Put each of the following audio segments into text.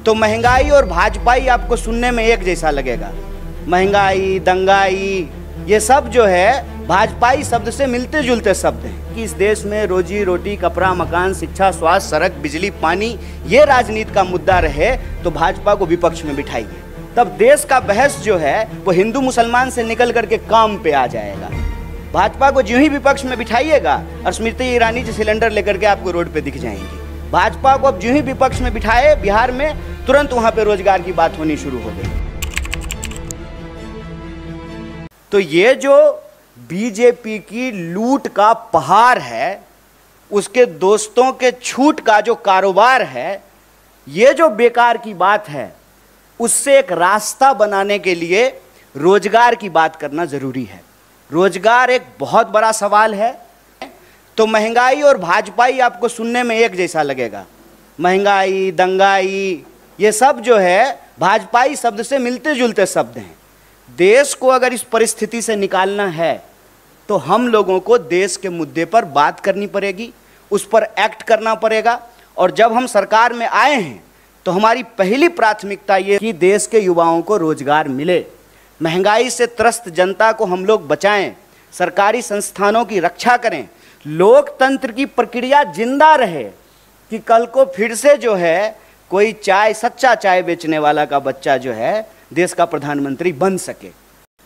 तो महंगाई और भाजपाई आपको सुनने में एक जैसा लगेगा। महंगाई, दंगाई, ये सब जो है भाजपाई शब्द से मिलते जुलते शब्द हैं कि इस देश में रोजी रोटी, कपड़ा, मकान, शिक्षा, स्वास्थ्य, सड़क, बिजली, पानी, ये राजनीति का मुद्दा रहे तो भाजपा को विपक्ष में बिठाइए। तब देश का बहस जो है वो हिंदू मुसलमान से निकल करके काम पे आ जाएगा। भाजपा को जो ही विपक्ष में बिठाइएगा और स्मृति ईरानी जी सिलेंडर लेकर के आपको रोड पे दिख जाएंगी। भाजपा को अब जो ही विपक्ष में बिठाए बिहार में, तुरंत वहां पे रोजगार की बात होनी शुरू हो गई। तो ये जो बीजेपी की लूट का पहाड़ है, उसके दोस्तों के छूट का जो कारोबार है, ये जो बेकार की बात है, उससे एक रास्ता बनाने के लिए रोजगार की बात करना जरूरी है। रोजगार एक बहुत बड़ा सवाल है। तो महंगाई और भाजपाई आपको सुनने में एक जैसा लगेगा। महंगाई, दंगाई, ये सब जो है भाजपाई शब्द से मिलते जुलते शब्द हैं। देश को अगर इस परिस्थिति से निकालना है तो हम लोगों को देश के मुद्दे पर बात करनी पड़ेगी, उस पर एक्ट करना पड़ेगा। और जब हम सरकार में आए हैं तो हमारी पहली प्राथमिकता ये कि देश के युवाओं को रोजगार मिले, महंगाई से त्रस्त जनता को हम लोग बचाएं, सरकारी संस्थानों की रक्षा करें, लोकतंत्र की प्रक्रिया जिंदा रहे कि कल को फिर से जो है कोई चाय, सच्चा चाय बेचने वाला का बच्चा जो है देश का प्रधानमंत्री बन सके।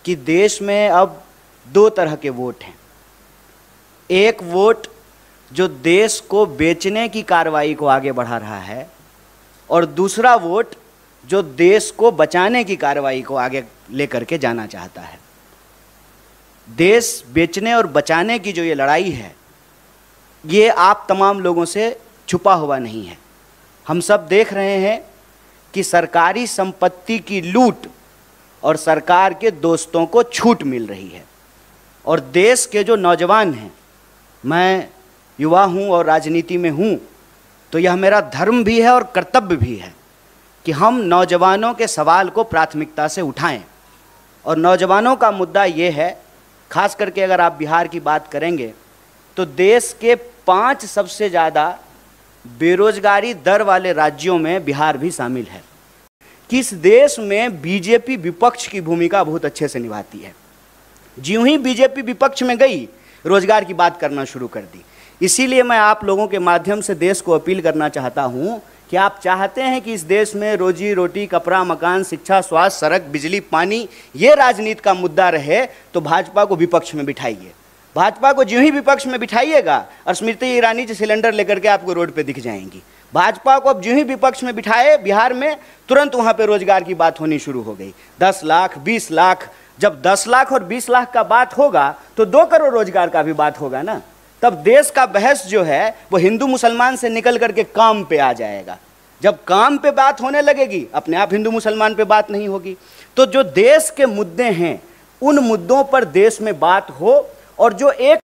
कि देश में अब दो तरह के वोट हैं। एक वोट जो देश को बेचने की कार्रवाई को आगे बढ़ा रहा है, और दूसरा वोट जो देश को बचाने की कार्रवाई को आगे लेकर के जाना चाहता है। देश बेचने और बचाने की जो ये लड़ाई है, ये आप तमाम लोगों से छुपा हुआ नहीं है। हम सब देख रहे हैं कि सरकारी संपत्ति की लूट और सरकार के दोस्तों को छूट मिल रही है। और देश के जो नौजवान हैं, मैं युवा हूँ और राजनीति में हूँ, तो यह मेरा धर्म भी है और कर्तव्य भी है कि हम नौजवानों के सवाल को प्राथमिकता से उठाएं। और नौजवानों का मुद्दा ये है, खास करके अगर आप बिहार की बात करेंगे तो देश के 5 सबसे ज़्यादा बेरोजगारी दर वाले राज्यों में बिहार भी शामिल है। कि इस देश में बीजेपी विपक्ष की भूमिका बहुत अच्छे से निभाती है। ज्यों ही बीजेपी विपक्ष में गई, रोजगार की बात करना शुरू कर दी। इसीलिए मैं आप लोगों के माध्यम से देश को अपील करना चाहता हूं कि आप चाहते हैं कि इस देश में रोजी रोटी, कपड़ा, मकान, शिक्षा, स्वास्थ्य, सड़क, बिजली, पानी, ये राजनीति का मुद्दा रहे तो भाजपा को विपक्ष में बिठाइए। भाजपा को जो ही विपक्ष में बिठाइएगा और स्मृति ईरानी जी सिलेंडर लेकर के आपको रोड पे दिख जाएंगी। भाजपा को अब जो ही विपक्ष में बिठाए बिहार में, तुरंत वहां पे रोजगार की बात होनी शुरू हो गई। 10 लाख, 20 लाख, जब 10 लाख और 20 लाख का बात होगा तो 2 करोड़ रोजगार का भी बात होगा ना। तब देश का बहस जो है वो हिंदू मुसलमान से निकल करके काम पे आ जाएगा। जब काम पे बात होने लगेगी, अपने आप हिंदू मुसलमान पे बात नहीं होगी। तो जो देश के मुद्दे हैं, उन मुद्दों पर देश में बात हो, और जो एक